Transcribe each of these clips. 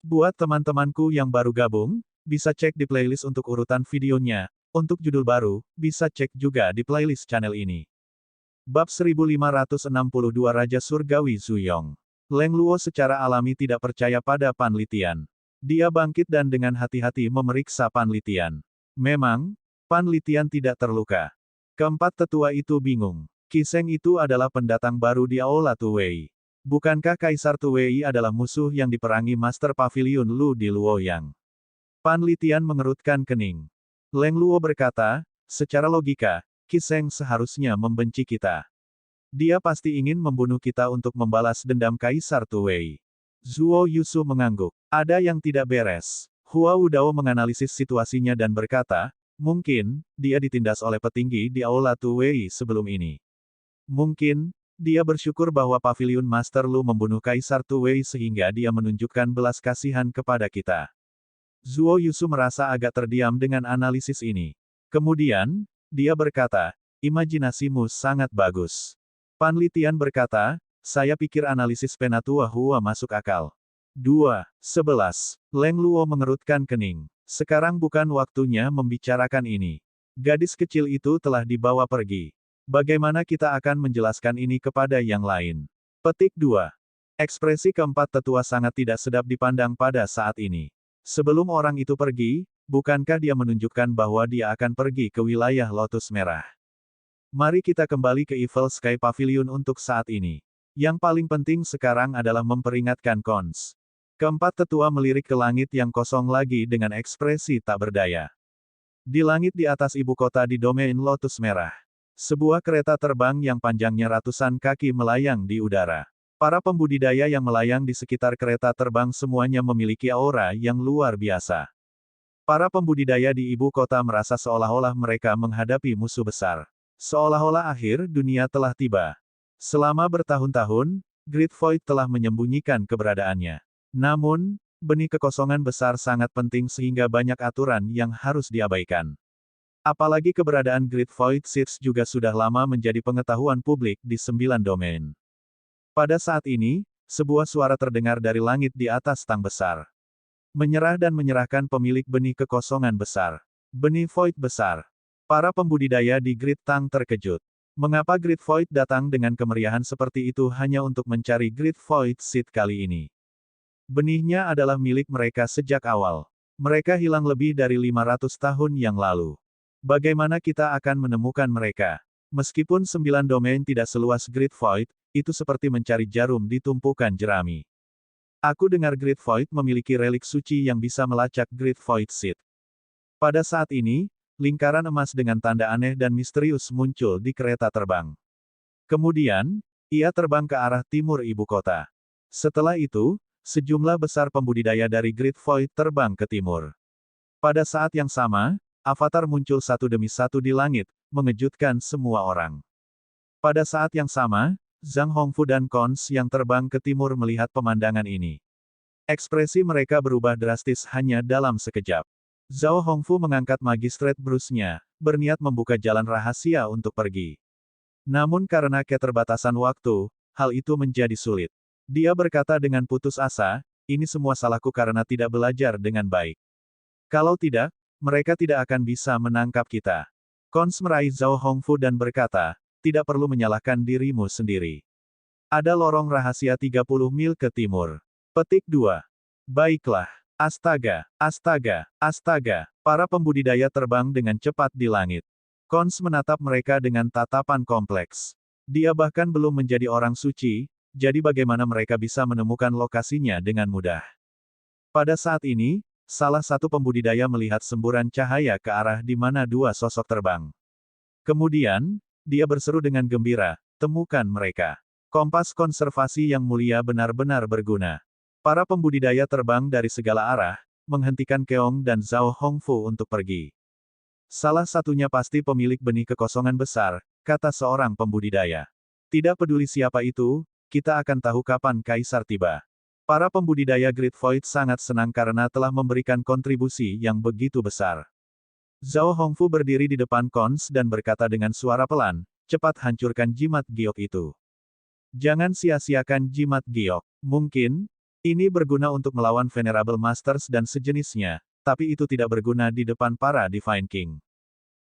Buat teman-temanku yang baru gabung, bisa cek di playlist untuk urutan videonya. Untuk judul baru, bisa cek juga di playlist channel ini. Bab 1562 Raja Surgawi Zuyong. Leng Luo secara alami tidak percaya pada panlitian. Dia bangkit dan dengan hati-hati memeriksa panlitian. Memang, panlitian tidak terluka. Keempat tetua itu bingung. Qiseng itu adalah pendatang baru di Aula Tuwei. Bukankah Kaisar Tuwei adalah musuh yang diperangi Master Pavilion Lu di Luoyang? Panlitian mengerutkan kening. Leng Luo berkata, secara logika, Qiseng seharusnya membenci kita. Dia pasti ingin membunuh kita untuk membalas dendam Kaisar Tuwei. Zuo Yusu mengangguk. Ada yang tidak beres. Hua Wudao menganalisis situasinya dan berkata, mungkin, dia ditindas oleh petinggi di Aula Tuwei sebelum ini. Mungkin, dia bersyukur bahwa Pavilion Master Lu membunuh Kaisar Tuwei sehingga dia menunjukkan belas kasihan kepada kita. Zuo Yusu merasa agak terdiam dengan analisis ini. Kemudian, dia berkata, imajinasimu sangat bagus. Panlitian berkata, saya pikir analisis Penatua Hua masuk akal. 2:11. Leng Luo mengerutkan kening. Sekarang bukan waktunya membicarakan ini. Gadis kecil itu telah dibawa pergi. Bagaimana kita akan menjelaskan ini kepada yang lain? Petik 2. Ekspresi keempat tetua sangat tidak sedap dipandang pada saat ini. Sebelum orang itu pergi, bukankah dia menunjukkan bahwa dia akan pergi ke wilayah Lotus Merah? Mari kita kembali ke Evil Sky Pavilion untuk saat ini. Yang paling penting sekarang adalah memperingatkan Cons. Keempat tetua melirik ke langit yang kosong lagi dengan ekspresi tak berdaya. Di langit di atas ibu kota di domain Lotus Merah. Sebuah kereta terbang yang panjangnya ratusan kaki melayang di udara. Para pembudidaya yang melayang di sekitar kereta terbang semuanya memiliki aura yang luar biasa. Para pembudidaya di ibu kota merasa seolah-olah mereka menghadapi musuh besar. Seolah-olah akhir dunia telah tiba. Selama bertahun-tahun, Great Void telah menyembunyikan keberadaannya. Namun, benih kekosongan besar sangat penting sehingga banyak aturan yang harus diabaikan. Apalagi keberadaan Great Void Seeds juga sudah lama menjadi pengetahuan publik di 9 domain. Pada saat ini, sebuah suara terdengar dari langit di atas tang besar. Menyerah dan menyerahkan pemilik benih kekosongan besar. Benih Void besar. Para pembudidaya di Great Tang terkejut. Mengapa Great Void datang dengan kemeriahan seperti itu hanya untuk mencari Great Void Seed kali ini? Benihnya adalah milik mereka sejak awal. Mereka hilang lebih dari 500 tahun yang lalu. Bagaimana kita akan menemukan mereka? Meskipun 9 domain tidak seluas Great Void, itu seperti mencari jarum di tumpukan jerami. Aku dengar Great Void memiliki relik suci yang bisa melacak Great Void Seed. Pada saat ini, lingkaran emas dengan tanda aneh dan misterius muncul di kereta terbang. Kemudian, ia terbang ke arah timur ibu kota. Setelah itu, sejumlah besar pembudidaya dari Great Void terbang ke timur. Pada saat yang sama, avatar muncul satu demi satu di langit, mengejutkan semua orang. Pada saat yang sama, Zhang Hongfu dan Cons yang terbang ke timur melihat pemandangan ini. Ekspresi mereka berubah drastis hanya dalam sekejap. Zhao Hongfu mengangkat Magistrate Bruce-nya, berniat membuka jalan rahasia untuk pergi. Namun karena keterbatasan waktu, hal itu menjadi sulit. Dia berkata dengan putus asa, ini semua salahku karena tidak belajar dengan baik. Kalau tidak, mereka tidak akan bisa menangkap kita. Cons meraih Zhao Hongfu dan berkata, tidak perlu menyalahkan dirimu sendiri. Ada lorong rahasia 30 mil ke timur. Petik 2. Baiklah. Astaga, astaga, astaga. Para pembudidaya terbang dengan cepat di langit. Cons menatap mereka dengan tatapan kompleks. Dia bahkan belum menjadi orang suci, jadi bagaimana mereka bisa menemukan lokasinya dengan mudah. Pada saat ini, salah satu pembudidaya melihat semburan cahaya ke arah di mana dua sosok terbang. Kemudian, dia berseru dengan gembira, temukan mereka. Kompas konservasi yang mulia benar-benar berguna. Para pembudidaya terbang dari segala arah, menghentikan Keong dan Zhao Hongfu untuk pergi. Salah satunya pasti pemilik benih kekosongan besar, kata seorang pembudidaya. Tidak peduli siapa itu, kita akan tahu kapan Kaisar tiba. Para pembudidaya Great Void sangat senang karena telah memberikan kontribusi yang begitu besar. Zhao Hongfu berdiri di depan Cons dan berkata dengan suara pelan, cepat hancurkan jimat giok itu. Jangan sia-siakan jimat giok. Mungkin, Ini berguna untuk melawan Venerable Masters dan sejenisnya, tapi itu tidak berguna di depan para Divine King.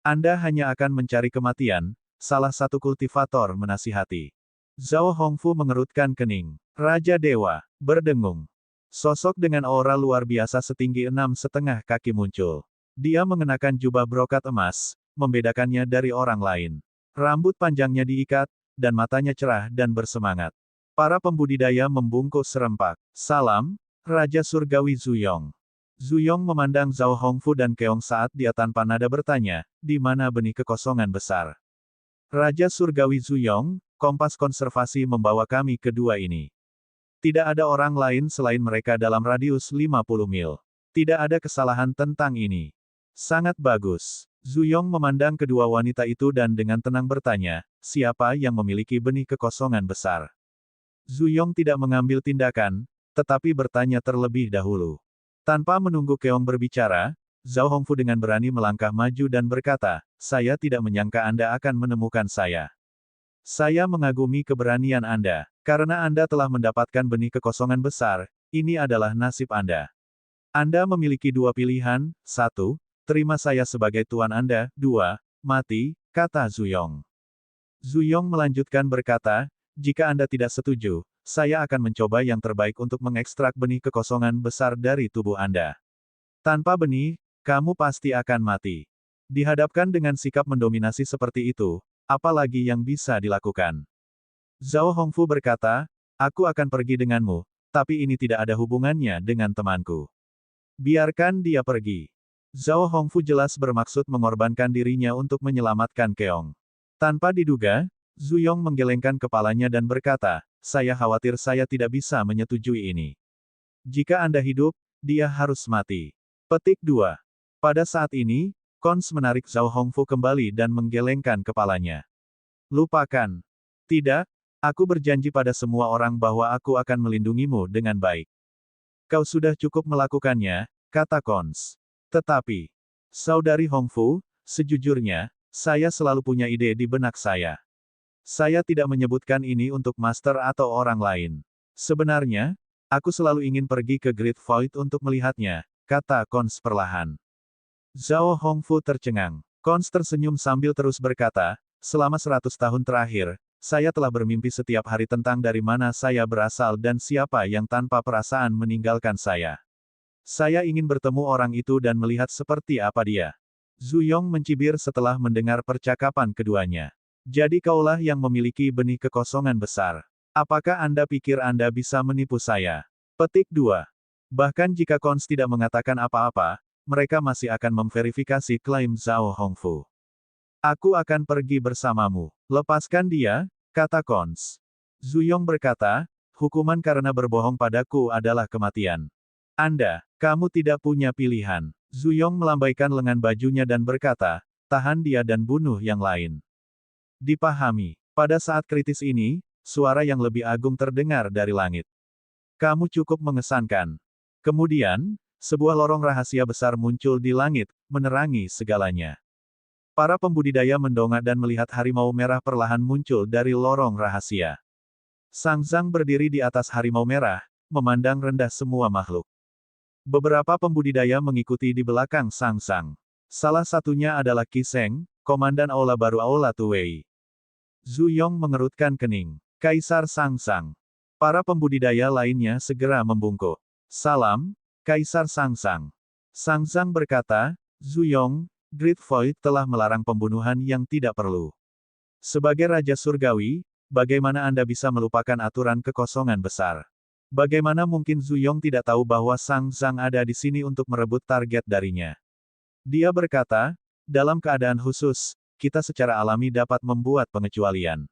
Anda hanya akan mencari kematian, salah satu kultivator menasihati. Zhao Hongfu mengerutkan kening. Raja Dewa, berdengung. Sosok dengan aura luar biasa setinggi 6,5 kaki muncul. Dia mengenakan jubah brokat emas, membedakannya dari orang lain. Rambut panjangnya diikat, dan matanya cerah dan bersemangat. Para pembudidaya membungkuk serempak. Salam, Raja Surgawi Zuyong. Zuyong memandang Zhao Hongfu dan Keong saat dia tanpa nada bertanya, di mana benih kekosongan besar. Raja Surgawi Zuyong, kompas konservasi membawa kami ke dua ini. Tidak ada orang lain selain mereka dalam radius 50 mil. Tidak ada kesalahan tentang ini. Sangat bagus. Zuyong memandang kedua wanita itu dan dengan tenang bertanya, siapa yang memiliki benih kekosongan besar? Zuyong tidak mengambil tindakan, tetapi bertanya terlebih dahulu. Tanpa menunggu Keong berbicara, Zhao Hongfu dengan berani melangkah maju dan berkata, saya tidak menyangka Anda akan menemukan saya. Saya mengagumi keberanian Anda. Karena Anda telah mendapatkan benih kekosongan besar, ini adalah nasib Anda. Anda memiliki dua pilihan, 1, terima saya sebagai tuan Anda, 2, mati, kata Zuyong. Zuyong melanjutkan berkata, jika Anda tidak setuju, saya akan mencoba yang terbaik untuk mengekstrak benih kekosongan besar dari tubuh Anda. Tanpa benih, kamu pasti akan mati. Dihadapkan dengan sikap mendominasi seperti itu, apalagi yang bisa dilakukan? Zhao Hongfu berkata, aku akan pergi denganmu, tapi ini tidak ada hubungannya dengan temanku. Biarkan dia pergi. Zhao Hongfu jelas bermaksud mengorbankan dirinya untuk menyelamatkan Keong. Tanpa diduga, Zuyong menggelengkan kepalanya dan berkata, saya khawatir saya tidak bisa menyetujui ini. Jika Anda hidup, dia harus mati. Petik 2. Pada saat ini, Cons menarik Zhao Hongfu kembali dan menggelengkan kepalanya. Lupakan. Tidak, aku berjanji pada semua orang bahwa aku akan melindungimu dengan baik. Kau sudah cukup melakukannya, kata Cons. Tetapi, Saudari Hongfu, sejujurnya, saya selalu punya ide di benak saya. Saya tidak menyebutkan ini untuk master atau orang lain. Sebenarnya, aku selalu ingin pergi ke Great Void untuk melihatnya, kata Cons perlahan. Zhao Hongfu tercengang. Cons tersenyum sambil terus berkata, selama 100 tahun terakhir, saya telah bermimpi setiap hari tentang dari mana saya berasal dan siapa yang tanpa perasaan meninggalkan saya. Saya ingin bertemu orang itu dan melihat seperti apa dia. Zuyong mencibir setelah mendengar percakapan keduanya. Jadi kaulah yang memiliki benih kekosongan besar. Apakah Anda pikir Anda bisa menipu saya? Petik 2. Bahkan jika Cons tidak mengatakan apa-apa, mereka masih akan memverifikasi klaim Zhao Hongfu. Aku akan pergi bersamamu. Lepaskan dia, kata Cons. Zuyong berkata, hukuman karena berbohong padaku adalah kematian. Kamu tidak punya pilihan. Zuyong melambaikan lengan bajunya dan berkata, tahan dia dan bunuh yang lain. Dipahami. Pada saat kritis ini, suara yang lebih agung terdengar dari langit. Kamu cukup mengesankan. Kemudian, sebuah lorong rahasia besar muncul di langit, menerangi segalanya. Para pembudidaya mendongak dan melihat harimau merah perlahan muncul dari lorong rahasia. Sang Zhang berdiri di atas harimau merah, memandang rendah semua makhluk. Beberapa pembudidaya mengikuti di belakang Sang Zhang. Salah satunya adalah Qi Sheng, komandan aula baru Aula Tuwei. Zuyong mengerutkan kening. Kaisar Sang Zhang. Para pembudidaya lainnya segera membungkuk. Salam, Kaisar Sang Zhang. Sang Zhang berkata, Zuyong, Great Void telah melarang pembunuhan yang tidak perlu. Sebagai Raja Surgawi, bagaimana Anda bisa melupakan aturan kekosongan besar? Bagaimana mungkin Zuyong tidak tahu bahwa Sang Zhang ada di sini untuk merebut target darinya? Dia berkata, dalam keadaan khusus, kita secara alami dapat membuat pengecualian.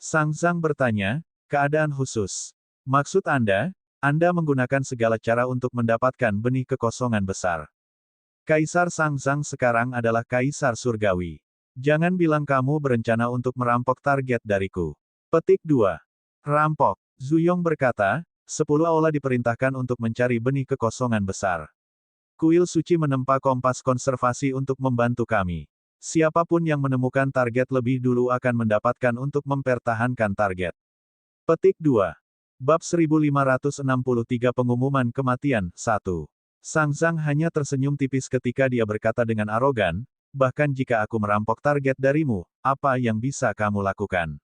Sang Zhang bertanya, keadaan khusus. Maksud Anda menggunakan segala cara untuk mendapatkan benih kekosongan besar. Kaisar Sang Zhang sekarang adalah Kaisar Surgawi. Jangan bilang kamu berencana untuk merampok target dariku. Petik 2. Rampok. Zuyong berkata, 10 aula diperintahkan untuk mencari benih kekosongan besar. Kuil suci menempa kompas konservasi untuk membantu kami. Siapapun yang menemukan target lebih dulu akan mendapatkan untuk mempertahankan target. Petik 2. Bab 1563 Pengumuman Kematian, 1. Sang Zhang hanya tersenyum tipis ketika dia berkata dengan arogan, bahkan jika aku merampok target darimu, apa yang bisa kamu lakukan?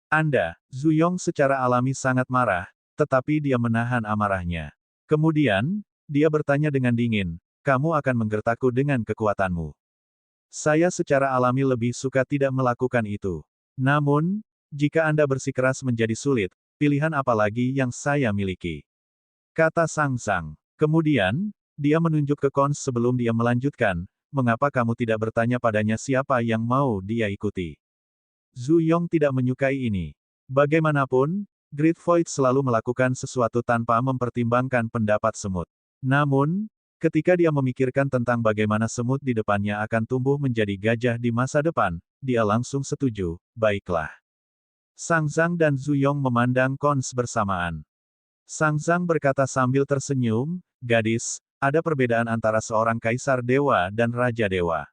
Anda, Zhu Yong secara alami sangat marah, tetapi dia menahan amarahnya. Kemudian, dia bertanya dengan dingin, kamu akan menggertakku dengan kekuatanmu. Saya secara alami lebih suka tidak melakukan itu. Namun, jika Anda bersikeras menjadi sulit, pilihan apa lagi yang saya miliki? Kata Sang Zhang. Kemudian, dia menunjuk ke Cons sebelum dia melanjutkan, mengapa kamu tidak bertanya padanya siapa yang mau dia ikuti? Zhu Yong tidak menyukai ini. Bagaimanapun, Great Void selalu melakukan sesuatu tanpa mempertimbangkan pendapat semut. Namun, ketika dia memikirkan tentang bagaimana semut di depannya akan tumbuh menjadi gajah di masa depan, dia langsung setuju, baiklah. Sang Zhang dan Zhu Yong memandang Cons bersamaan. Sang Zhang berkata sambil tersenyum, gadis, ada perbedaan antara seorang kaisar dewa dan raja dewa.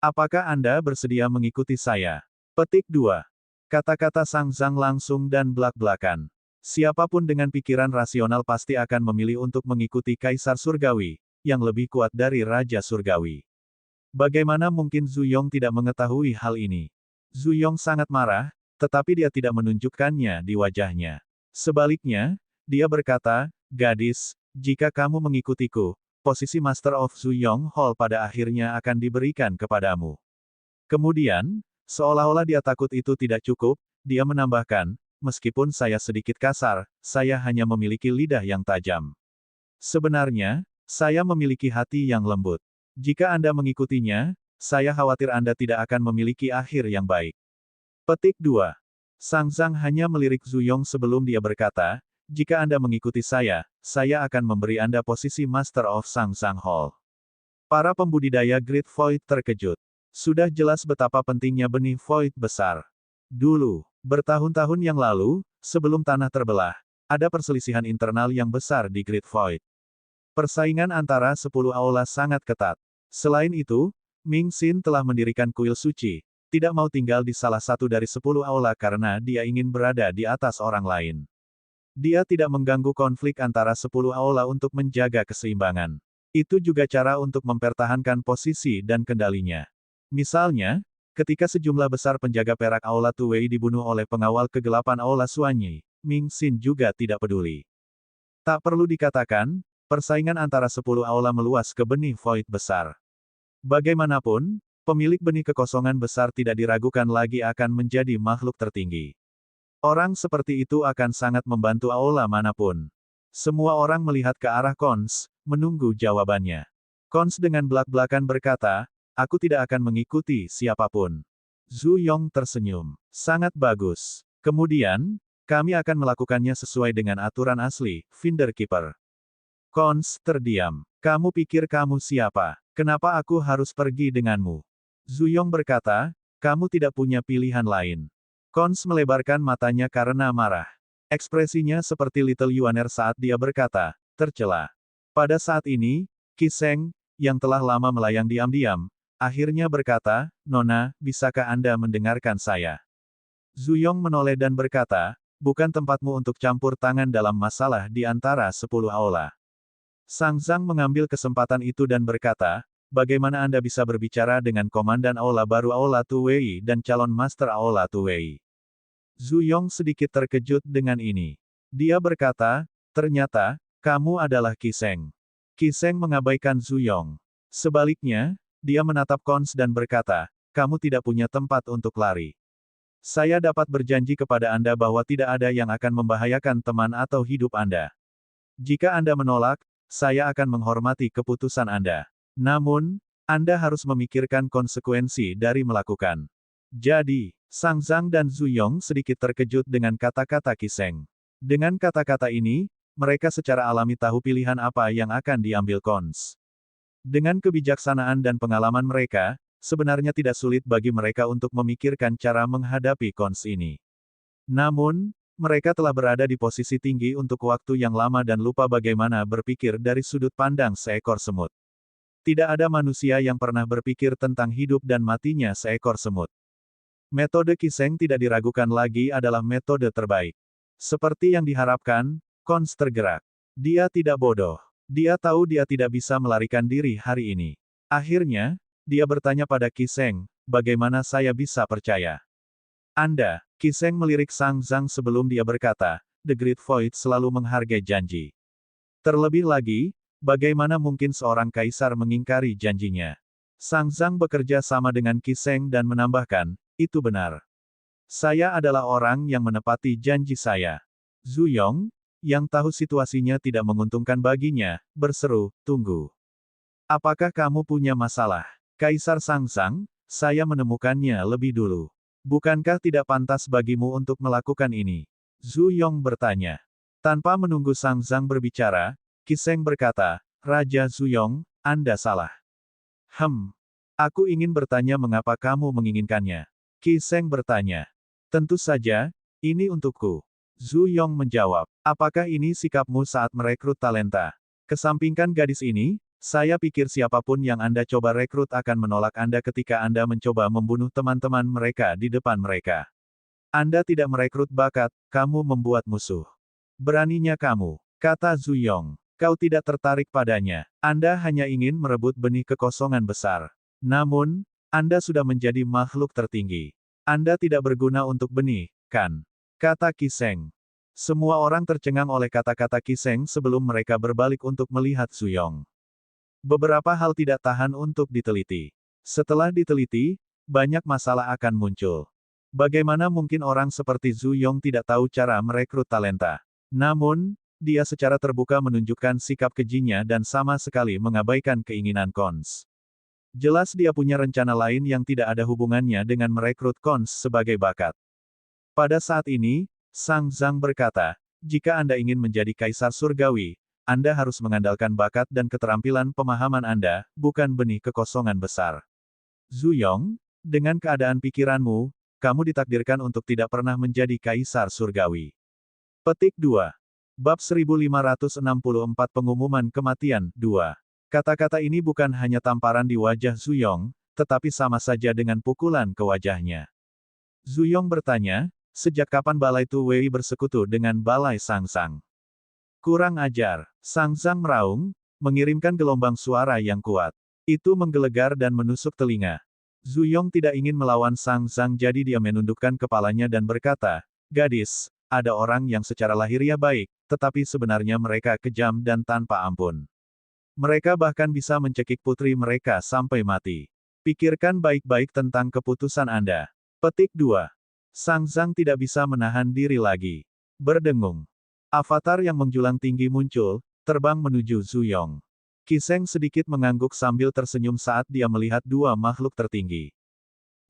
Apakah Anda bersedia mengikuti saya? Petik 2. Kata-kata Sang Zhang langsung dan belak-belakan. Siapapun dengan pikiran rasional pasti akan memilih untuk mengikuti kaisar surgawi, yang lebih kuat dari raja surgawi. Bagaimana mungkin Zhu Yong tidak mengetahui hal ini? Zhu Yong sangat marah, tetapi dia tidak menunjukkannya di wajahnya. Sebaliknya, dia berkata, gadis, jika kamu mengikutiku, posisi Master of Zhu Yong Hall pada akhirnya akan diberikan kepadamu. Kemudian, seolah-olah dia takut itu tidak cukup, dia menambahkan, meskipun saya sedikit kasar, saya hanya memiliki lidah yang tajam. Sebenarnya, saya memiliki hati yang lembut. Jika Anda mengikutinya, saya khawatir Anda tidak akan memiliki akhir yang baik. Petik 2. Sang Zhang hanya melirik Zhu Yong sebelum dia berkata, jika Anda mengikuti saya akan memberi Anda posisi Master of Sang Zhang Hall. Para pembudidaya Great Void terkejut. Sudah jelas betapa pentingnya benih Void besar. Dulu, bertahun-tahun yang lalu, sebelum tanah terbelah, ada perselisihan internal yang besar di Great Void. Persaingan antara 10 aula sangat ketat. Selain itu, Ming Xin telah mendirikan kuil suci, tidak mau tinggal di salah satu dari 10 aula karena dia ingin berada di atas orang lain. Dia tidak mengganggu konflik antara 10 aula untuk menjaga keseimbangan. Itu juga cara untuk mempertahankan posisi dan kendalinya. Misalnya, ketika sejumlah besar penjaga perak aula Tuwei dibunuh oleh pengawal kegelapan aula Suanyi, Ming Xin juga tidak peduli. Tak perlu dikatakan, persaingan antara 10 aula meluas ke benih Void besar. Bagaimanapun, pemilik benih kekosongan besar tidak diragukan lagi akan menjadi makhluk tertinggi. Orang seperti itu akan sangat membantu aula manapun. Semua orang melihat ke arah Cons, menunggu jawabannya. Cons dengan belak-belakan berkata, aku tidak akan mengikuti siapapun. Zhu Yong tersenyum. Sangat bagus. Kemudian, kami akan melakukannya sesuai dengan aturan asli, Finder Keeper. Cons terdiam. Kamu pikir kamu siapa? Kenapa aku harus pergi denganmu? Zhu Yong berkata, kamu tidak punya pilihan lain. Cons melebarkan matanya karena marah. Ekspresinya seperti Little Yuaner saat dia berkata, tercela. Pada saat ini, Qi Sheng, yang telah lama melayang diam-diam, akhirnya berkata, Nona, bisakah Anda mendengarkan saya? Zhu Yong menoleh dan berkata, bukan tempatmu untuk campur tangan dalam masalah di antara 10 aula. Sang Zhang mengambil kesempatan itu dan berkata, bagaimana Anda bisa berbicara dengan Komandan Aula baru Aula Tuwei dan calon Master Aula Tuwei? Zhu Yong sedikit terkejut dengan ini. Dia berkata, ternyata, kamu adalah Qi Sheng. Qi Sheng mengabaikan Zhu Yong. Sebaliknya, dia menatap Cons dan berkata, kamu tidak punya tempat untuk lari. Saya dapat berjanji kepada Anda bahwa tidak ada yang akan membahayakan teman atau hidup Anda. Jika Anda menolak, saya akan menghormati keputusan Anda. Namun, Anda harus memikirkan konsekuensi dari melakukan. Jadi, Sang Zhang dan Zhu Yong sedikit terkejut dengan kata-kata Qi Sheng. Dengan kata-kata ini, mereka secara alami tahu pilihan apa yang akan diambil Cons. Dengan kebijaksanaan dan pengalaman mereka, sebenarnya tidak sulit bagi mereka untuk memikirkan cara menghadapi Cons ini. Namun, mereka telah berada di posisi tinggi untuk waktu yang lama dan lupa bagaimana berpikir dari sudut pandang seekor semut. Tidak ada manusia yang pernah berpikir tentang hidup dan matinya seekor semut. Metode Qi Sheng tidak diragukan lagi adalah metode terbaik. Seperti yang diharapkan, Cons tergerak. Dia tidak bodoh. Dia tahu dia tidak bisa melarikan diri hari ini. Akhirnya, dia bertanya pada Qi Sheng, bagaimana saya bisa percaya? Anda, Qi Sheng melirik Sang Zhang sebelum dia berkata, The Great Void selalu menghargai janji. Terlebih lagi, bagaimana mungkin seorang kaisar mengingkari janjinya? Sang Zhang bekerja sama dengan Qi Sheng dan menambahkan, itu benar. Saya adalah orang yang menepati janji saya. Zhu Yong, yang tahu situasinya tidak menguntungkan baginya, berseru, tunggu. Apakah kamu punya masalah? Kaisar Sang Zhang, saya menemukannya lebih dulu. Bukankah tidak pantas bagimu untuk melakukan ini? Zhu Yong bertanya. Tanpa menunggu Sang Zhang berbicara, Qi Sheng berkata, Raja Zhu Yong, Anda salah. Aku ingin bertanya mengapa kamu menginginkannya. Qi Sheng bertanya. Tentu saja, ini untukku. Zhu Yong menjawab. Apakah ini sikapmu saat merekrut talenta? Kesampingkan gadis ini, saya pikir siapapun yang Anda coba rekrut akan menolak Anda ketika Anda mencoba membunuh teman-teman mereka di depan mereka. Anda tidak merekrut bakat, kamu membuat musuh. Beraninya kamu, kata Zhu Yong. Kau tidak tertarik padanya. Anda hanya ingin merebut benih kekosongan besar. Namun, Anda sudah menjadi makhluk tertinggi. Anda tidak berguna untuk benih, kan? Kata Qi Sheng. Semua orang tercengang oleh kata-kata Qi Sheng sebelum mereka berbalik untuk melihat Zhu Yong. Beberapa hal tidak tahan untuk diteliti. Setelah diteliti, banyak masalah akan muncul. Bagaimana mungkin orang seperti Zhu Yong tidak tahu cara merekrut talenta? Namun, dia secara terbuka menunjukkan sikap kejinya dan sama sekali mengabaikan keinginan Cons. Jelas dia punya rencana lain yang tidak ada hubungannya dengan merekrut Cons sebagai bakat. Pada saat ini, Sang Zhang berkata, jika Anda ingin menjadi kaisar surgawi, Anda harus mengandalkan bakat dan keterampilan pemahaman Anda, bukan benih kekosongan besar. Zhu Yong, dengan keadaan pikiranmu, kamu ditakdirkan untuk tidak pernah menjadi kaisar surgawi. Petik 2. Bab 1564 Pengumuman Kematian, 2. Kata-kata ini bukan hanya tamparan di wajah Zhu Yong, tetapi sama saja dengan pukulan ke wajahnya. Zhu Yong bertanya, sejak kapan Balai Tu Wei bersekutu dengan Balai Sang Zhang? Kurang ajar. Sang Zhang meraung, mengirimkan gelombang suara yang kuat. Itu menggelegar dan menusuk telinga. Zhu Yong tidak ingin melawan Sang Zhang jadi dia menundukkan kepalanya dan berkata, gadis, ada orang yang secara lahiriah baik, tetapi sebenarnya mereka kejam dan tanpa ampun. Mereka bahkan bisa mencekik putri mereka sampai mati. Pikirkan baik-baik tentang keputusan Anda. Petik 2. Sang Zhang tidak bisa menahan diri lagi. Berdengung. Avatar yang menjulang tinggi muncul, terbang menuju Zhu Yong. Qi Sheng sedikit mengangguk sambil tersenyum saat dia melihat dua makhluk tertinggi.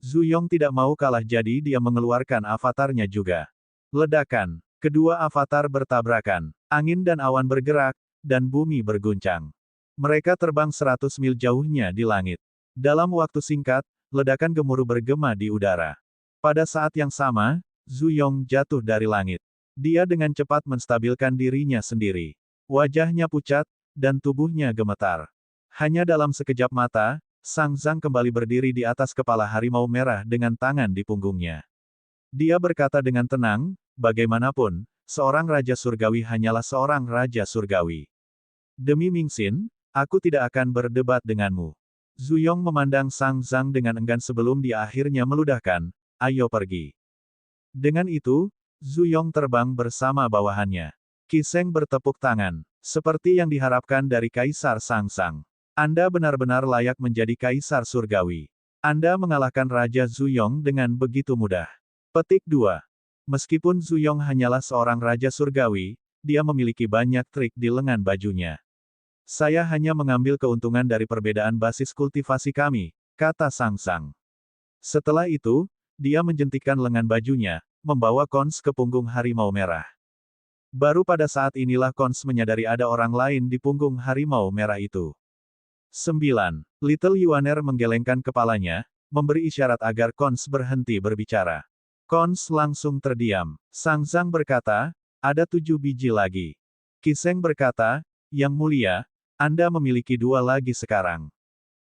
Zhu Yong tidak mau kalah jadi dia mengeluarkan avatarnya juga. Ledakan. Kedua avatar bertabrakan. Angin dan awan bergerak, dan bumi berguncang. Mereka terbang 100 mil jauhnya di langit. Dalam waktu singkat, ledakan gemuruh bergema di udara. Pada saat yang sama, Zhu Yong jatuh dari langit. Dia dengan cepat menstabilkan dirinya sendiri. Wajahnya pucat, dan tubuhnya gemetar. Hanya dalam sekejap mata, Sang Zhang kembali berdiri di atas kepala harimau merah dengan tangan di punggungnya. Dia berkata dengan tenang, bagaimanapun, seorang raja surgawi hanyalah seorang raja surgawi. Demi Mingxin, aku tidak akan berdebat denganmu. Zhu Yong memandang Sang Zhang dengan enggan sebelum dia akhirnya meludahkan, ayo pergi. Dengan itu, Zhu Yong terbang bersama bawahannya. Qi Sheng bertepuk tangan. Seperti yang diharapkan dari Kaisar Sang Zhang. Anda benar-benar layak menjadi Kaisar Surgawi. Anda mengalahkan Raja Zhu Yong dengan begitu mudah. Petik 2. Meskipun Zhu Yong hanyalah seorang Raja Surgawi, dia memiliki banyak trik di lengan bajunya. Saya hanya mengambil keuntungan dari perbedaan basis kultivasi kami, kata Sang Zhang. Setelah itu, dia menjentikkan lengan bajunya, membawa Cons ke punggung harimau merah. Baru pada saat inilah Cons menyadari ada orang lain di punggung harimau merah itu. 9. Little Yuaner menggelengkan kepalanya, memberi isyarat agar Cons berhenti berbicara. Cons langsung terdiam. Sang Zhang berkata, ada 7 biji lagi. Qi Sheng berkata, Yang Mulia, Anda memiliki 2 lagi sekarang.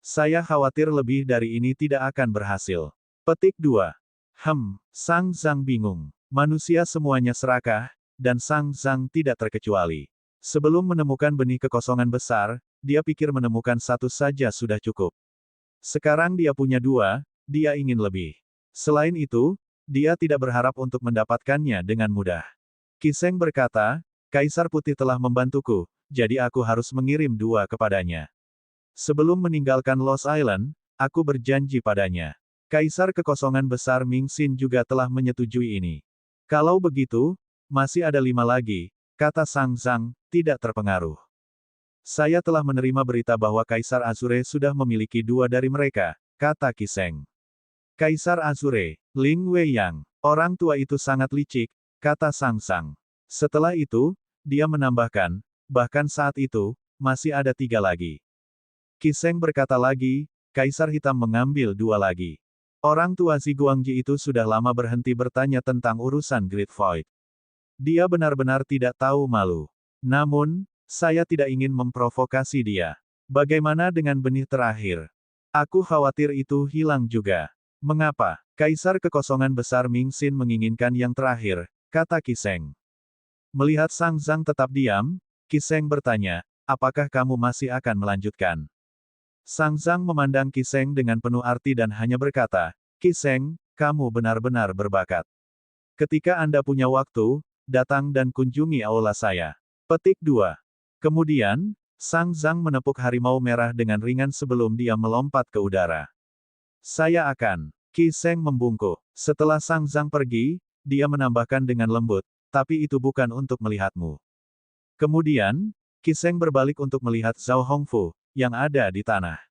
Saya khawatir lebih dari ini tidak akan berhasil. Petik 2. Sang Zhang bingung. Manusia semuanya serakah, dan Sang Zhang tidak terkecuali. Sebelum menemukan benih kekosongan besar, dia pikir menemukan satu saja sudah cukup. Sekarang dia punya dua, dia ingin lebih. Selain itu, dia tidak berharap untuk mendapatkannya dengan mudah. Qi Sheng berkata, Kaisar Putih telah membantuku, jadi aku harus mengirim dua kepadanya. Sebelum meninggalkan Lost Island, aku berjanji padanya. Kaisar Kekosongan Besar Ming Xin juga telah menyetujui ini. Kalau begitu, masih ada 5 lagi, kata Sang Zhang, tidak terpengaruh. Saya telah menerima berita bahwa Kaisar Azure sudah memiliki 2 dari mereka, kata Qi Sheng. Kaisar Azure, Ling Weiyang, orang tua itu sangat licik, kata Sang Zhang. Setelah itu, dia menambahkan, bahkan saat itu, masih ada 3 lagi. Qi Sheng berkata lagi, Kaisar Hitam mengambil 2 lagi. Orang tua Zi Guangji itu sudah lama berhenti bertanya tentang urusan Great Void. Dia benar-benar tidak tahu malu. Namun, saya tidak ingin memprovokasi dia. Bagaimana dengan benih terakhir? Aku khawatir itu hilang juga. Mengapa? Kaisar Kekosongan Besar Ming Xin menginginkan yang terakhir, kata Qi Sheng. Melihat Sang Zhang tetap diam, Qi Sheng bertanya, apakah kamu masih akan melanjutkan? Sang Zhang memandang Qi Sheng dengan penuh arti dan hanya berkata, Qi Sheng, kamu benar-benar berbakat. Ketika Anda punya waktu, datang dan kunjungi aula saya. Petik 2. Kemudian, Sang Zhang menepuk harimau merah dengan ringan sebelum dia melompat ke udara. Saya akan. Qi Sheng membungkuk. Setelah Sang Zhang pergi, dia menambahkan dengan lembut, tapi itu bukan untuk melihatmu. Kemudian, Qi Sheng berbalik untuk melihat Zhao Hongfu, yang ada di tanah.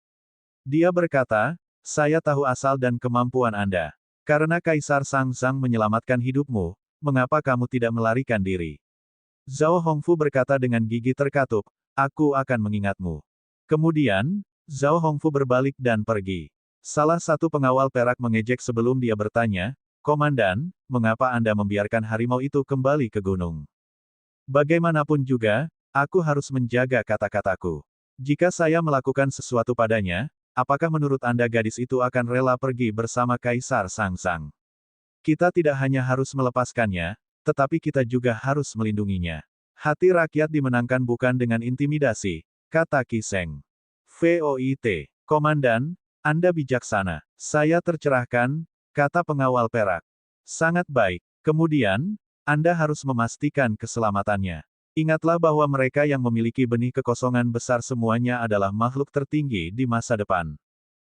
Dia berkata, saya tahu asal dan kemampuan Anda. Karena Kaisar Sang Zhang menyelamatkan hidupmu, mengapa kamu tidak melarikan diri? Zhao Hongfu berkata dengan gigi terkatup, aku akan mengingatmu. Kemudian, Zhao Hongfu berbalik dan pergi. Salah satu pengawal perak mengejek sebelum dia bertanya, Komandan, mengapa Anda membiarkan harimau itu kembali ke gunung? Bagaimanapun juga, aku harus menjaga kata-kataku. Jika saya melakukan sesuatu padanya, apakah menurut Anda gadis itu akan rela pergi bersama Kaisar Sang Zhang? Kita tidak hanya harus melepaskannya, tetapi kita juga harus melindunginya. Hati rakyat dimenangkan bukan dengan intimidasi, kata Qi Sheng. Voit, Komandan, Anda bijaksana. Saya tercerahkan, kata pengawal perak. Sangat baik. Kemudian, Anda harus memastikan keselamatannya. Ingatlah bahwa mereka yang memiliki benih kekosongan besar semuanya adalah makhluk tertinggi di masa depan.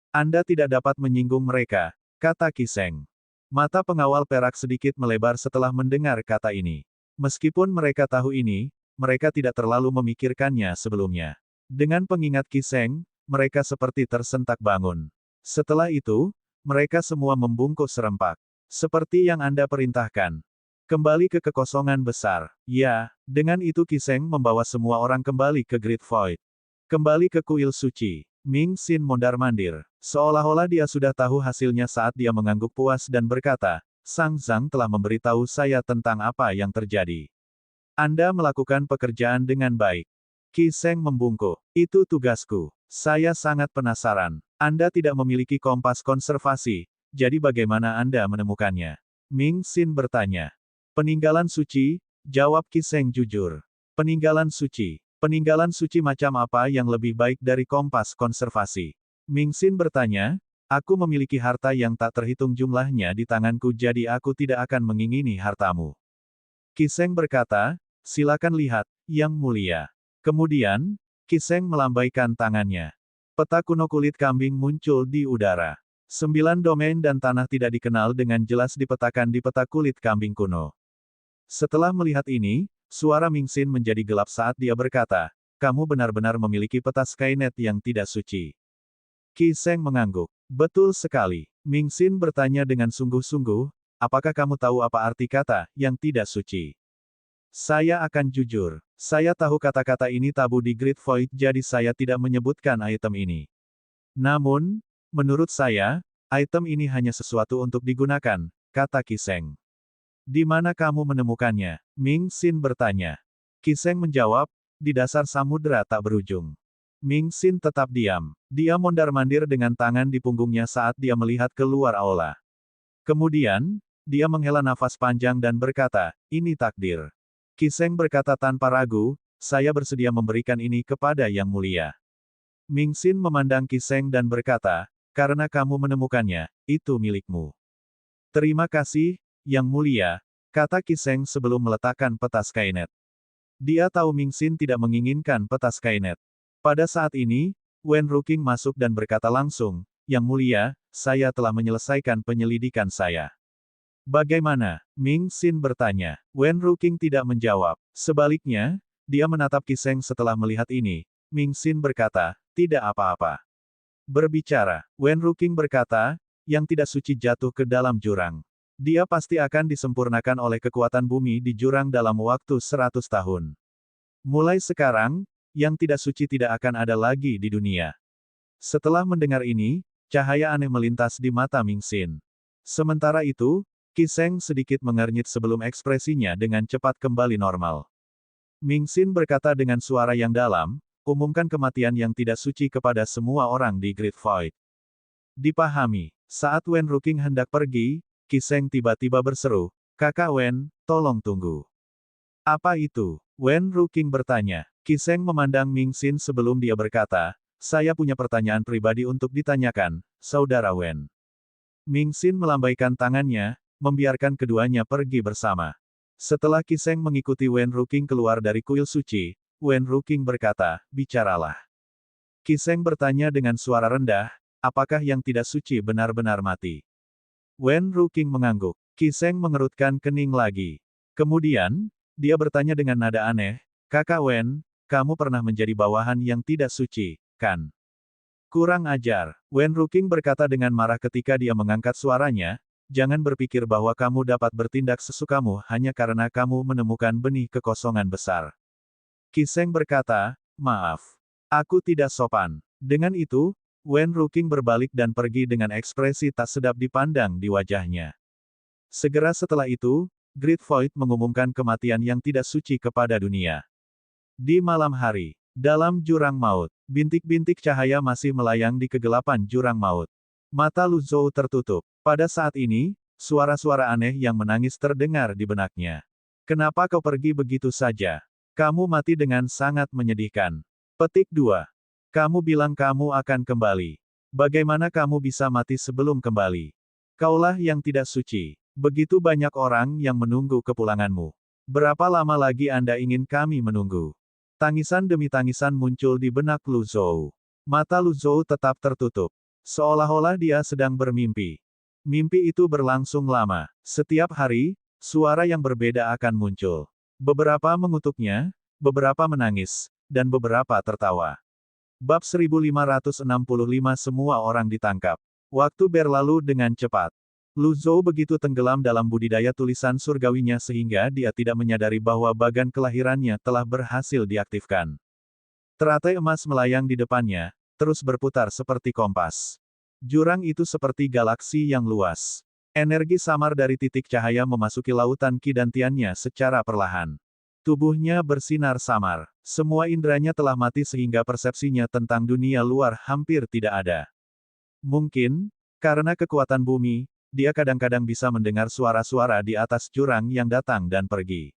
Anda tidak dapat menyinggung mereka, kata Qi Sheng. Mata pengawal perak sedikit melebar setelah mendengar kata ini. Meskipun mereka tahu ini, mereka tidak terlalu memikirkannya sebelumnya. Dengan pengingat Qi Sheng, mereka seperti tersentak bangun. Setelah itu, mereka semua membungkuk serempak. Seperti yang Anda perintahkan. Kembali ke kekosongan besar. Ya, dengan itu Qi Sheng membawa semua orang kembali ke Great Void. Kembali ke kuil suci. Ming Xin mondar-mandir. Seolah-olah dia sudah tahu hasilnya saat dia mengangguk puas dan berkata, Sang Zhang telah memberitahu saya tentang apa yang terjadi. Anda melakukan pekerjaan dengan baik. Qi Sheng membungkuk. Itu tugasku. Saya sangat penasaran. Anda tidak memiliki kompas konservasi, jadi bagaimana Anda menemukannya? Ming Xin bertanya. Peninggalan suci, jawab Qi Sheng jujur. Peninggalan suci. Peninggalan suci macam apa yang lebih baik dari kompas konservasi? Ming Xin bertanya, aku memiliki harta yang tak terhitung jumlahnya di tanganku jadi aku tidak akan mengingini hartamu. Qi Sheng berkata, silakan lihat, Yang Mulia. Kemudian, Qi Sheng melambaikan tangannya. Peta kuno kulit kambing muncul di udara. 9 domain dan tanah tidak dikenal dengan jelas dipetakan di peta kulit kambing kuno. Setelah melihat ini, suara Ming Xin menjadi gelap saat dia berkata, kamu benar-benar memiliki peta Skynet yang tidak suci. Qi Sheng mengangguk. Betul sekali. Ming Xin bertanya dengan sungguh-sungguh, apakah kamu tahu apa arti kata, yang tidak suci? Saya akan jujur. Saya tahu kata-kata ini tabu di Great Void jadi saya tidak menyebutkan item ini. Namun, menurut saya, item ini hanya sesuatu untuk digunakan, kata Qi Sheng. Di mana kamu menemukannya? Ming Xin bertanya. Qi Sheng menjawab, di dasar samudera tak berujung. Ming Xin tetap diam. Dia mondar-mandir dengan tangan di punggungnya saat dia melihat keluar aula. Kemudian, dia menghela nafas panjang dan berkata, ini takdir. Qi berkata tanpa ragu, saya bersedia memberikan ini kepada Yang Mulia. Mingxin memandang Qi dan berkata, karena kamu menemukannya, itu milikmu. Terima kasih, Yang Mulia, kata Qi sebelum meletakkan peta Skynet. Dia tahu Mingxin tidak menginginkan peta Skynet. Pada saat ini, Wen Ruqing masuk dan berkata langsung, Yang Mulia, saya telah menyelesaikan penyelidikan saya. Bagaimana? Mingxin bertanya. Wen Ruqing tidak menjawab. Sebaliknya, dia menatap Qi setelah melihat ini. Mingxin berkata, tidak apa-apa. Berbicara, Wen Ruqing berkata, yang tidak suci jatuh ke dalam jurang. Dia pasti akan disempurnakan oleh kekuatan bumi di jurang dalam waktu 100 tahun. Mulai sekarang, yang tidak suci tidak akan ada lagi di dunia. Setelah mendengar ini, cahaya aneh melintas di mata Mingxin. Sementara itu, Qi sedikit mengernyit sebelum ekspresinya dengan cepat kembali normal. Mingxin berkata dengan suara yang dalam, umumkan kematian yang tidak suci kepada semua orang di Great Void. Dipahami, saat Wen Ruqing hendak pergi, Qi tiba-tiba berseru, Kakak Wen, tolong tunggu. Apa itu? Wen Ruqing bertanya. Qi memandang Mingxin sebelum dia berkata, saya punya pertanyaan pribadi untuk ditanyakan, Saudara Wen. Mingxin melambaikan tangannya, membiarkan keduanya pergi bersama. Setelah Qi mengikuti Wen Ruqing keluar dari kuil suci, Wen Ruqing berkata, bicaralah. Qi bertanya dengan suara rendah, apakah yang tidak suci benar-benar mati? Wen Ruqing mengangguk. Qi mengerutkan kening lagi. Kemudian, dia bertanya dengan nada aneh, Kakak Wen, kamu pernah menjadi bawahan yang tidak suci, kan? Kurang ajar. Wen Ruqing berkata dengan marah ketika dia mengangkat suaranya, jangan berpikir bahwa kamu dapat bertindak sesukamu hanya karena kamu menemukan benih kekosongan besar. Qi berkata, maaf. Aku tidak sopan. Dengan itu, Wen Ruqing berbalik dan pergi dengan ekspresi tak sedap dipandang di wajahnya. Segera setelah itu, Great Void mengumumkan kematian yang tidak suci kepada dunia. Di malam hari, dalam jurang maut, bintik-bintik cahaya masih melayang di kegelapan jurang maut. Mata Lu Zhou tertutup. Pada saat ini, suara-suara aneh yang menangis terdengar di benaknya. Kenapa kau pergi begitu saja? Kamu mati dengan sangat menyedihkan. Petik 2. Kamu bilang kamu akan kembali. Bagaimana kamu bisa mati sebelum kembali? Kaulah yang tidak suci. Begitu banyak orang yang menunggu kepulanganmu. Berapa lama lagi Anda ingin kami menunggu? Tangisan demi tangisan muncul di benak Lu Zhou. Mata Lu Zhou tetap tertutup. Seolah-olah dia sedang bermimpi. Mimpi itu berlangsung lama. Setiap hari, suara yang berbeda akan muncul. Beberapa mengutuknya, beberapa menangis, dan beberapa tertawa. Bab 1565 semua orang ditangkap. Waktu berlalu dengan cepat. Lu Zhou begitu tenggelam dalam budidaya tulisan surgawinya sehingga dia tidak menyadari bahwa bagan kelahirannya telah berhasil diaktifkan. Teratai emas melayang di depannya, terus berputar seperti kompas. Jurang itu seperti galaksi yang luas. Energi samar dari titik cahaya memasuki lautan Qi dan Tiannya secara perlahan. Tubuhnya bersinar samar. Semua indranya telah mati sehingga persepsinya tentang dunia luar hampir tidak ada. Mungkin, karena kekuatan bumi, dia kadang-kadang bisa mendengar suara-suara di atas jurang yang datang dan pergi.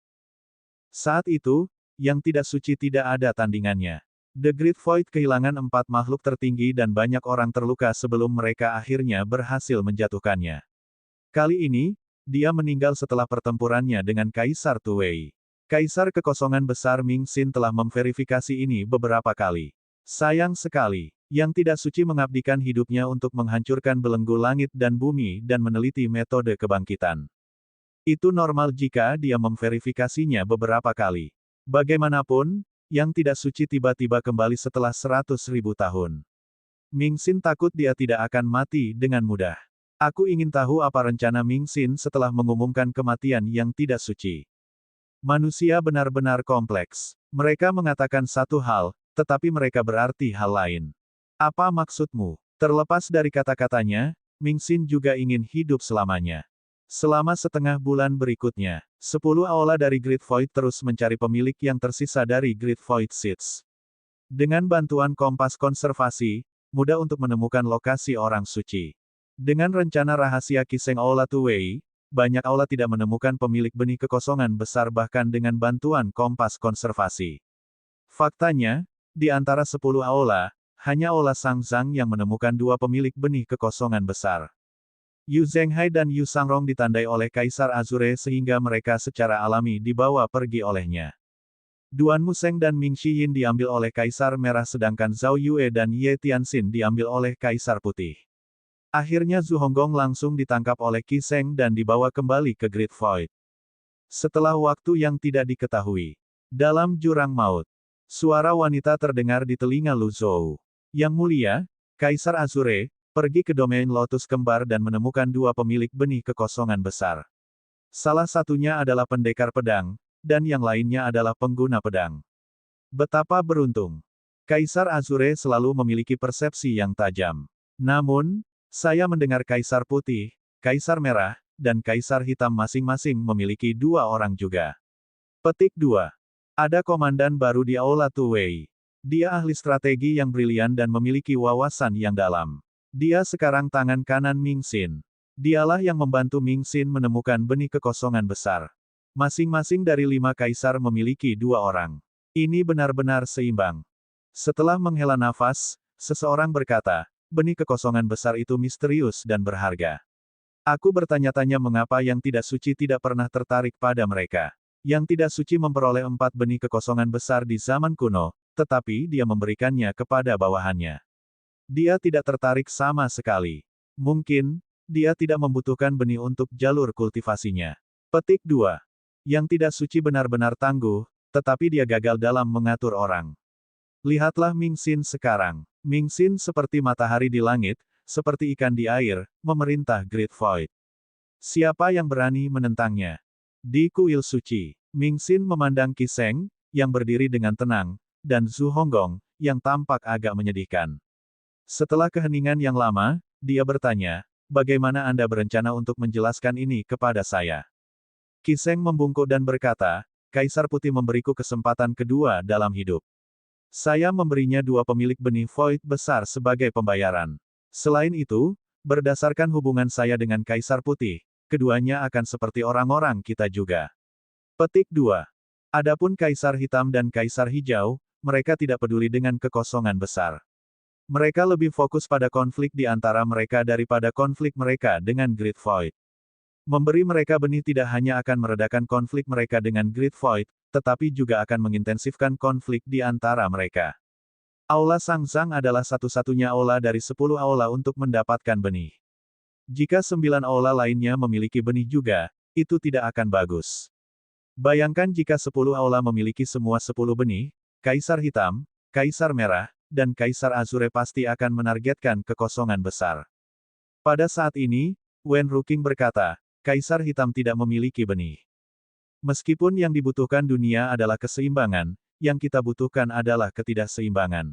Saat itu, yang tidak suci tidak ada tandingannya. The Great Void kehilangan 4 makhluk tertinggi dan banyak orang terluka sebelum mereka akhirnya berhasil menjatuhkannya. Kali ini, dia meninggal setelah pertempurannya dengan Kaisar Tu Wei. Kaisar kekosongan besar Mingxin telah memverifikasi ini beberapa kali. Sayang sekali, yang tidak suci mengabdikan hidupnya untuk menghancurkan belenggu langit dan bumi dan meneliti metode kebangkitan. Itu normal jika dia memverifikasinya beberapa kali. Bagaimanapun, yang tidak suci tiba-tiba kembali setelah 100.000 tahun. Mingxin takut dia tidak akan mati dengan mudah. Aku ingin tahu apa rencana Mingxin setelah mengumumkan kematian yang tidak suci. Manusia benar-benar kompleks. Mereka mengatakan satu hal, tetapi mereka berarti hal lain. Apa maksudmu? Terlepas dari kata-katanya, Mingxin juga ingin hidup selamanya. Selama setengah bulan berikutnya, 10 aula dari Great Void terus mencari pemilik yang tersisa dari Great Void Seeds. Dengan bantuan kompas konservasi, mudah untuk menemukan lokasi orang suci. Dengan rencana rahasia Qi Aula Tu Wei, banyak aula tidak menemukan pemilik benih kekosongan besar bahkan dengan bantuan kompas konservasi. Faktanya, di antara 10 aula, hanya aula Sangzang yang menemukan 2 pemilik benih kekosongan besar. Yu Zhenghai dan Yu Sangrong ditandai oleh Kaisar Azure sehingga mereka secara alami dibawa pergi olehnya. Duan Museng dan Ming Shiyin diambil oleh Kaisar Merah sedangkan Zhao Yue dan Ye Tianxin diambil oleh Kaisar Putih. Akhirnya Zhu Honggong langsung ditangkap oleh Qi Sheng dan dibawa kembali ke Great Void. Setelah waktu yang tidak diketahui, dalam jurang maut, suara wanita terdengar di telinga Lu Zhou. Yang mulia, Kaisar Azure, pergi ke domain Lotus Kembar dan menemukan 2 pemilik benih kekosongan besar. Salah satunya adalah pendekar pedang, dan yang lainnya adalah pengguna pedang. Betapa beruntung. Kaisar Azure selalu memiliki persepsi yang tajam. Namun, saya mendengar Kaisar Putih, Kaisar Merah, dan Kaisar Hitam masing-masing memiliki 2 orang juga. Petik 2. Ada komandan baru di Aula Tuwei. Dia ahli strategi yang brilian dan memiliki wawasan yang dalam. Dia sekarang tangan kanan Ming Xin. Dialah yang membantu Ming Xin menemukan benih kekosongan besar. Masing-masing dari 5 kaisar memiliki 2 orang. Ini benar-benar seimbang. Setelah menghela nafas, seseorang berkata, benih kekosongan besar itu misterius dan berharga. Aku bertanya-tanya mengapa yang tidak suci tidak pernah tertarik pada mereka. Yang tidak suci memperoleh 4 benih kekosongan besar di zaman kuno, tetapi dia memberikannya kepada bawahannya. Dia tidak tertarik sama sekali. Mungkin, dia tidak membutuhkan benih untuk jalur kultivasinya. Petik 2. Yang tidak suci benar-benar tangguh, tetapi dia gagal dalam mengatur orang. Lihatlah Ming Xin sekarang. Ming Xin seperti matahari di langit, seperti ikan di air, memerintah Great Void. Siapa yang berani menentangnya? Di kuil suci, Ming Xin memandang Qi Sheng, yang berdiri dengan tenang, dan Zhu Honggong, yang tampak agak menyedihkan. Setelah keheningan yang lama, dia bertanya, bagaimana Anda berencana untuk menjelaskan ini kepada saya? Qi Sheng membungkuk dan berkata, Kaisar Putih memberiku kesempatan kedua dalam hidup. Saya memberinya 2 pemilik benih Void besar sebagai pembayaran. Selain itu, berdasarkan hubungan saya dengan Kaisar Putih, keduanya akan seperti orang-orang kita juga. Petik 2. Adapun Kaisar Hitam dan Kaisar Hijau, mereka tidak peduli dengan kekosongan besar. Mereka lebih fokus pada konflik di antara mereka daripada konflik mereka dengan Great Void. Memberi mereka benih tidak hanya akan meredakan konflik mereka dengan Great Void, tetapi juga akan mengintensifkan konflik di antara mereka. Aula Sangzang adalah satu-satunya aula dari 10 aula untuk mendapatkan benih. Jika 9 aula lainnya memiliki benih juga, itu tidak akan bagus. Bayangkan jika 10 aula memiliki semua 10 benih, Kaisar Hitam, Kaisar Merah, dan Kaisar Azure pasti akan menargetkan kekosongan besar. Pada saat ini, Wen Ruking berkata, Kaisar Hitam tidak memiliki benih. Meskipun yang dibutuhkan dunia adalah keseimbangan, yang kita butuhkan adalah ketidakseimbangan.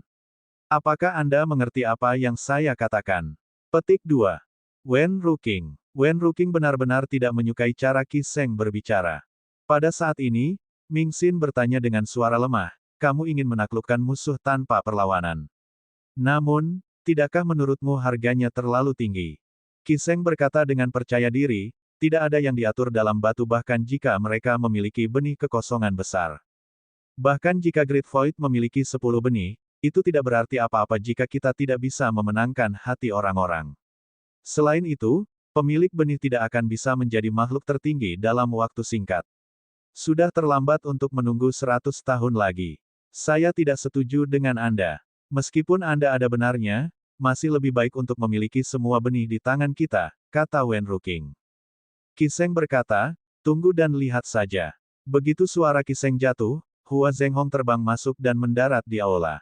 Apakah Anda mengerti apa yang saya katakan? Petik 2. Wen Ruking. Wen Ruking benar-benar tidak menyukai cara Qi Sheng berbicara. Pada saat ini, Ming Xin bertanya dengan suara lemah, kamu ingin menaklukkan musuh tanpa perlawanan. Namun, tidakkah menurutmu harganya terlalu tinggi? Qi Sheng berkata dengan percaya diri, tidak ada yang diatur dalam batu bahkan jika mereka memiliki benih kekosongan besar. Bahkan jika Great Void memiliki 10 benih, itu tidak berarti apa-apa jika kita tidak bisa memenangkan hati orang-orang. Selain itu, pemilik benih tidak akan bisa menjadi makhluk tertinggi dalam waktu singkat. Sudah terlambat untuk menunggu 100 tahun lagi. Saya tidak setuju dengan Anda. Meskipun Anda ada benarnya, masih lebih baik untuk memiliki semua benih di tangan kita, kata Wen Ruking. Qi Sheng berkata, tunggu dan lihat saja. Begitu suara Qi Sheng jatuh, Hua Zhenghong terbang masuk dan mendarat di aula.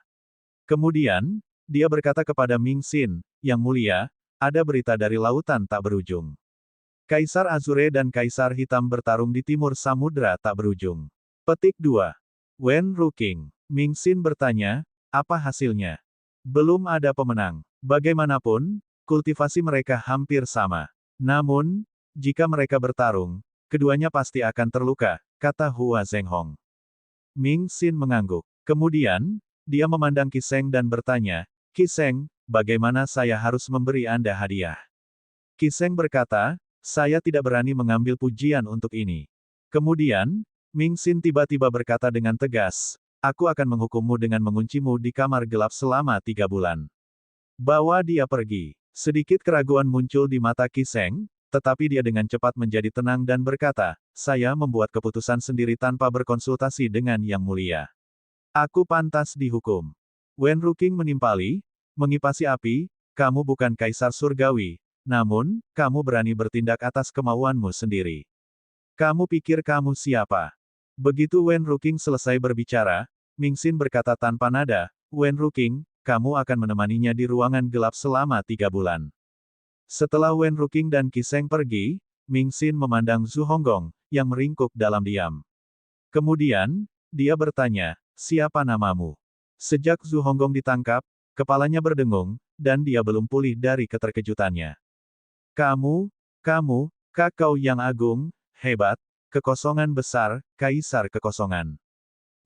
Kemudian, dia berkata kepada Ming Xin, Yang mulia, ada berita dari lautan tak berujung. Kaisar Azure dan Kaisar Hitam bertarung di timur samudra tak berujung. Petik 2. Wen Ruking. Ming Xin bertanya, apa hasilnya? Belum ada pemenang. Bagaimanapun, kultivasi mereka hampir sama. Namun, jika mereka bertarung, keduanya pasti akan terluka, kata Hua Zhenghong. Ming Xin mengangguk. Kemudian, dia memandang Qi Sheng dan bertanya, Qi Sheng, bagaimana saya harus memberi Anda hadiah? Qi Sheng berkata, Saya tidak berani mengambil pujian untuk ini. Kemudian, Ming Xin tiba-tiba berkata dengan tegas, aku akan menghukummu dengan menguncimu di kamar gelap selama 3 bulan. Bawa dia pergi. Sedikit keraguan muncul di mata Qi Sheng, tetapi dia dengan cepat menjadi tenang dan berkata, saya membuat keputusan sendiri tanpa berkonsultasi dengan Yang Mulia. Aku pantas dihukum. Wen Ruking menimpali, mengipasi api, kamu bukan kaisar surgawi, namun, kamu berani bertindak atas kemauanmu sendiri. Kamu pikir kamu siapa? Begitu Wen Ruking selesai berbicara, Ming Xin berkata tanpa nada, Wen Ruking, kamu akan menemaninya di ruangan gelap selama 3 bulan. Setelah Wen Ruking dan Qi Sheng pergi, Ming Xin memandang Zhu Honggong, yang meringkuk dalam diam. Kemudian, dia bertanya, siapa namamu? Sejak Zhu Honggong ditangkap, kepalanya berdengung, dan dia belum pulih dari keterkejutannya. Kamu, Kakao yang agung, hebat, kekosongan besar, kaisar kekosongan.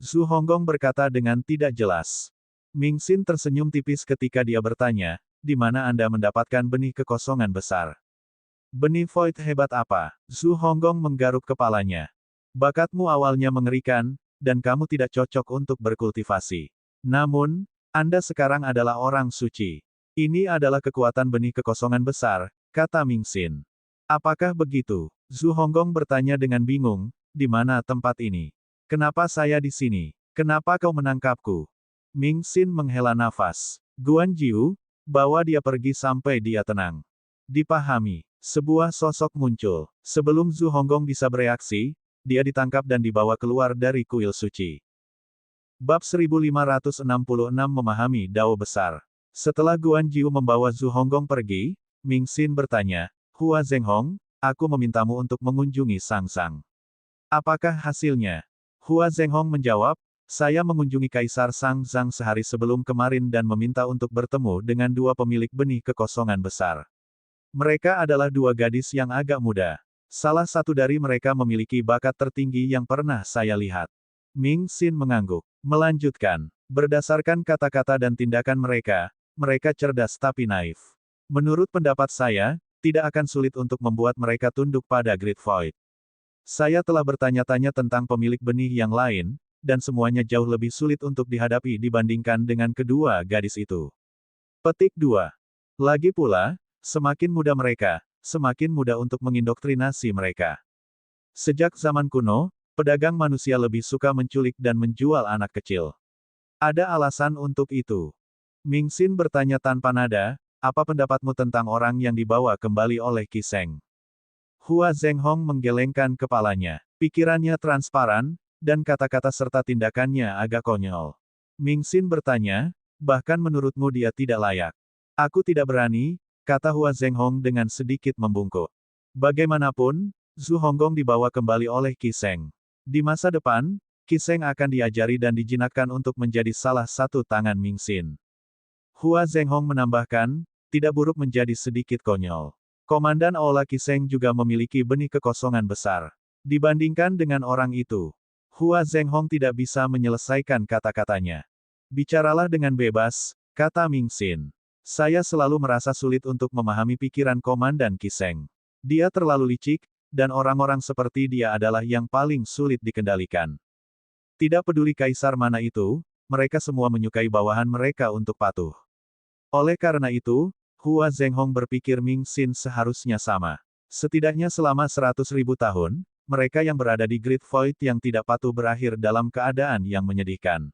Zhu Honggong berkata dengan tidak jelas. Ming Xin tersenyum tipis ketika dia bertanya, di mana Anda mendapatkan benih kekosongan besar? Benih void hebat apa? Zhu Honggong menggaruk kepalanya. Bakatmu awalnya mengerikan, dan kamu tidak cocok untuk berkultivasi. Namun, Anda sekarang adalah orang suci. Ini adalah kekuatan benih kekosongan besar, kata Ming Xin. Apakah begitu? Zhu Honggong bertanya dengan bingung, di mana tempat ini? Kenapa saya di sini? Kenapa kau menangkapku? Ming Xin menghela nafas. Guan Jiu, bawa dia pergi sampai dia tenang. Dipahami. Sebuah sosok muncul. Sebelum Zhu Honggong bisa bereaksi, dia ditangkap dan dibawa keluar dari kuil suci. Bab 1566 memahami Dao besar. Setelah Guan Jiu membawa Zhu Honggong pergi, Ming Xin bertanya, Hua Zhenghong, aku memintamu untuk mengunjungi Sang Sang. Apakah hasilnya? Hua Zhenghong menjawab, saya mengunjungi Kaisar Sang Sang sehari sebelum kemarin dan meminta untuk bertemu dengan 2 pemilik benih kekosongan besar. Mereka adalah 2 gadis yang agak muda. Salah satu dari mereka memiliki bakat tertinggi yang pernah saya lihat. Ming Xin mengangguk. Melanjutkan, berdasarkan kata-kata dan tindakan mereka, mereka cerdas tapi naif. Menurut pendapat saya, tidak akan sulit untuk membuat mereka tunduk pada Great Void. Saya telah bertanya-tanya tentang pemilik benih yang lain, dan semuanya jauh lebih sulit untuk dihadapi dibandingkan dengan kedua gadis itu. Petik 2. Lagi pula, semakin muda mereka, semakin mudah untuk mengindoktrinasi mereka. Sejak zaman kuno, pedagang manusia lebih suka menculik dan menjual anak kecil. Ada alasan untuk itu. Ming Xin bertanya tanpa nada, apa pendapatmu tentang orang yang dibawa kembali oleh Qi Sheng? Hua Zhenghong menggelengkan kepalanya. Pikirannya transparan, dan kata-kata serta tindakannya agak konyol. Ming Xin bertanya, bahkan menurutmu dia tidak layak. Aku tidak berani, kata Hua Zhenghong dengan sedikit membungkuk. Bagaimanapun, Zhu Honggong dibawa kembali oleh Qi Sheng. Di masa depan, Qi Sheng akan diajari dan dijinakkan untuk menjadi salah satu tangan Ming Xin. Hua Zhenghong menambahkan, tidak buruk menjadi sedikit konyol. Komandan Aula Qi Sheng juga memiliki benih kekosongan besar. Dibandingkan dengan orang itu, Hua Zhenghong tidak bisa menyelesaikan kata-katanya. Bicaralah dengan bebas, kata Ming Xin. Saya selalu merasa sulit untuk memahami pikiran Komandan Qi Sheng. Dia terlalu licik, dan orang-orang seperti dia adalah yang paling sulit dikendalikan. Tidak peduli kaisar mana itu, mereka semua menyukai bawahan mereka untuk patuh. Oleh karena itu, Hua Zhenghong berpikir Ming Xin seharusnya sama. Setidaknya selama 100.000 tahun, mereka yang berada di Great Void yang tidak patuh berakhir dalam keadaan yang menyedihkan.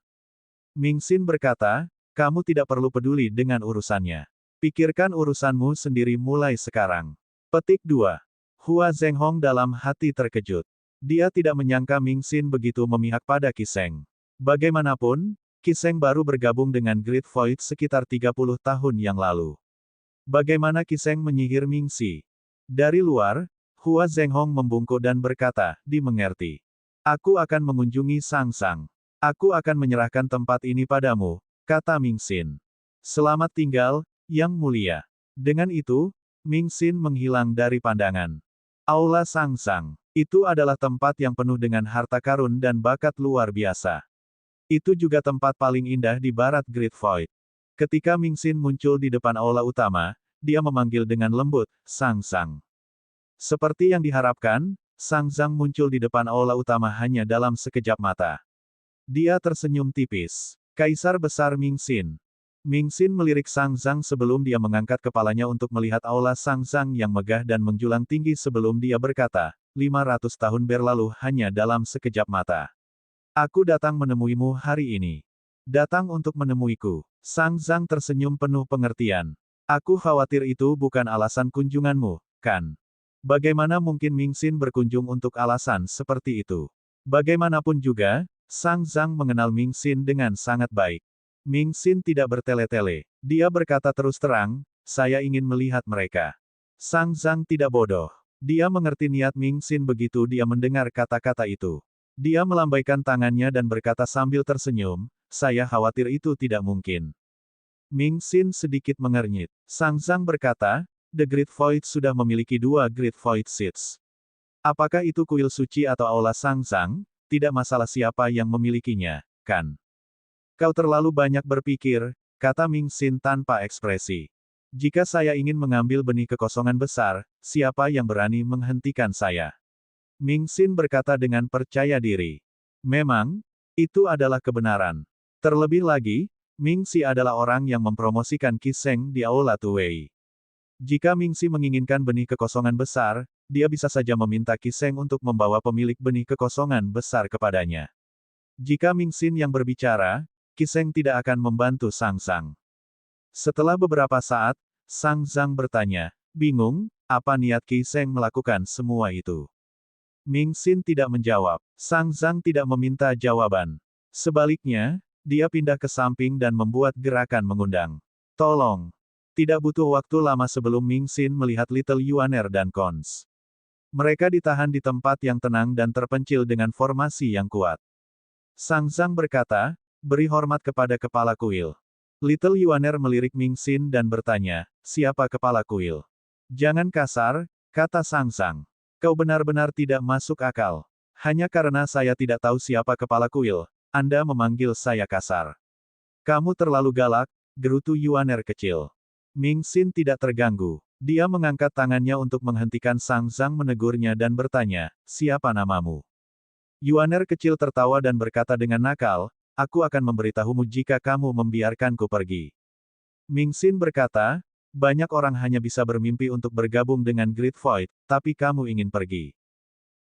Ming Xin berkata, kamu tidak perlu peduli dengan urusannya. Pikirkan urusanmu sendiri mulai sekarang. Petik 2. Hua Zhenghong dalam hati terkejut. Dia tidak menyangka Ming Xin begitu memihak pada Qi Sheng. Bagaimanapun, Qi Sheng baru bergabung dengan Great Void sekitar 30 tahun yang lalu. Bagaimana Qi Sheng menyihir Ming Xin? Dari luar, Hua Zhenghong membungkuk dan berkata, dimengerti. Aku akan mengunjungi Sang Sang. Aku akan menyerahkan tempat ini padamu, kata Ming Xin. Selamat tinggal, Yang Mulia. Dengan itu, Ming Xin menghilang dari pandangan. Aula Sang Sang. Itu adalah tempat yang penuh dengan harta karun dan bakat luar biasa. Itu juga tempat paling indah di barat Great Void. Ketika Ming Xin muncul di depan aula utama, dia memanggil dengan lembut, Sang Sang. Seperti yang diharapkan, Sang Zhang muncul di depan aula utama hanya dalam sekejap mata. Dia tersenyum tipis. Kaisar Besar Mingxin. Mingxin melirik Sang Zhang sebelum dia mengangkat kepalanya untuk melihat aula Sang Zhang yang megah dan menjulang tinggi sebelum dia berkata, 500 tahun berlalu hanya dalam sekejap mata. Aku datang menemuimu hari ini. Datang untuk menemuiku. Sang Zhang tersenyum penuh pengertian. Aku khawatir itu bukan alasan kunjunganmu, kan? Bagaimana mungkin Mingxin berkunjung untuk alasan seperti itu? Bagaimanapun juga, Sang Zhang mengenal Mingxin dengan sangat baik. Mingxin tidak bertele-tele. Dia berkata terus terang, saya ingin melihat mereka. Sang Zhang tidak bodoh. Dia mengerti niat Mingxin begitu dia mendengar kata-kata itu. Dia melambaikan tangannya dan berkata sambil tersenyum, saya khawatir itu tidak mungkin. Mingxin sedikit mengernyit. Sang Zhang berkata, The Great Void sudah memiliki 2 Great Void Seeds. Apakah itu kuil suci atau aula Sang Zhang? Tidak masalah siapa yang memilikinya, kan? Kau terlalu banyak berpikir, kata Mingxin tanpa ekspresi. Jika saya ingin mengambil benih kekosongan besar, siapa yang berani menghentikan saya? Mingxin berkata dengan percaya diri. Memang, itu adalah kebenaran. Terlebih lagi, Mingxi adalah orang yang mempromosikan Qi Sheng di aula Tuwei. Jika Mingxi menginginkan benih kekosongan besar, dia bisa saja meminta Qi Sheng untuk membawa pemilik benih kekosongan besar kepadanya. Jika Mingxin yang berbicara, Qi Sheng tidak akan membantu Sang Zhang. Setelah beberapa saat, Sang Zhang bertanya, bingung, apa niat Qi Sheng melakukan semua itu? Mingxin tidak menjawab. Sang Zhang tidak meminta jawaban. Sebaliknya, dia pindah ke samping dan membuat gerakan mengundang. Tolong. Tidak butuh waktu lama sebelum Mingxin melihat Little Yuaner dan Cons. Mereka ditahan di tempat yang tenang dan terpencil dengan formasi yang kuat. Sang Zhang berkata, beri hormat kepada kepala kuil. Little Yuaner melirik Mingxin dan bertanya, siapa kepala kuil? Jangan kasar, kata Sang Zhang. Kau benar-benar tidak masuk akal. Hanya karena saya tidak tahu siapa kepala kuil, Anda memanggil saya kasar. Kamu terlalu galak, gerutu Yuaner kecil. Mingxin tidak terganggu. Dia mengangkat tangannya untuk menghentikan Sang Zhang menegurnya dan bertanya, siapa namamu? Yuaner kecil tertawa dan berkata dengan nakal, aku akan memberitahumu jika kamu membiarkanku pergi. Mingxin berkata, banyak orang hanya bisa bermimpi untuk bergabung dengan Great Void, tapi kamu ingin pergi.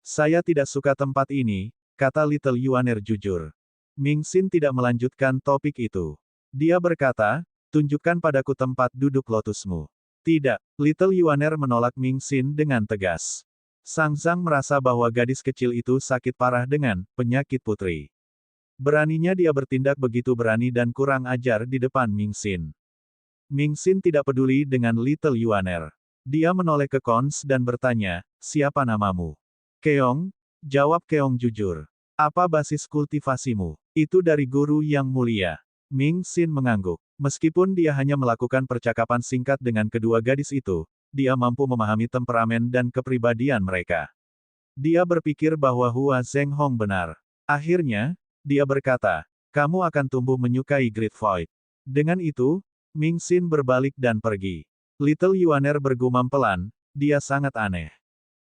Saya tidak suka tempat ini, kata Little Yuaner jujur. Mingxin tidak melanjutkan topik itu. Dia berkata, tunjukkan padaku tempat duduk lotusmu. Tidak, Little Yuaner menolak Mingxin dengan tegas. Sang Zhang merasa bahwa gadis kecil itu sakit parah dengan penyakit putri. Beraninya dia bertindak begitu berani dan kurang ajar di depan Mingxin. Mingxin tidak peduli dengan Little Yuaner. Dia menoleh ke Cons dan bertanya, siapa namamu? Keong, jawab Keong jujur. Apa basis kultivasimu? Itu dari guru yang mulia. Mingxin mengangguk. Meskipun dia hanya melakukan percakapan singkat dengan kedua gadis itu, dia mampu memahami temperamen dan kepribadian mereka. Dia berpikir bahwa Hua Zhenghong benar. Akhirnya, dia berkata, kamu akan tumbuh menyukai Great Void. Dengan itu, Mingxin berbalik dan pergi. Little Yuaner bergumam pelan, dia sangat aneh.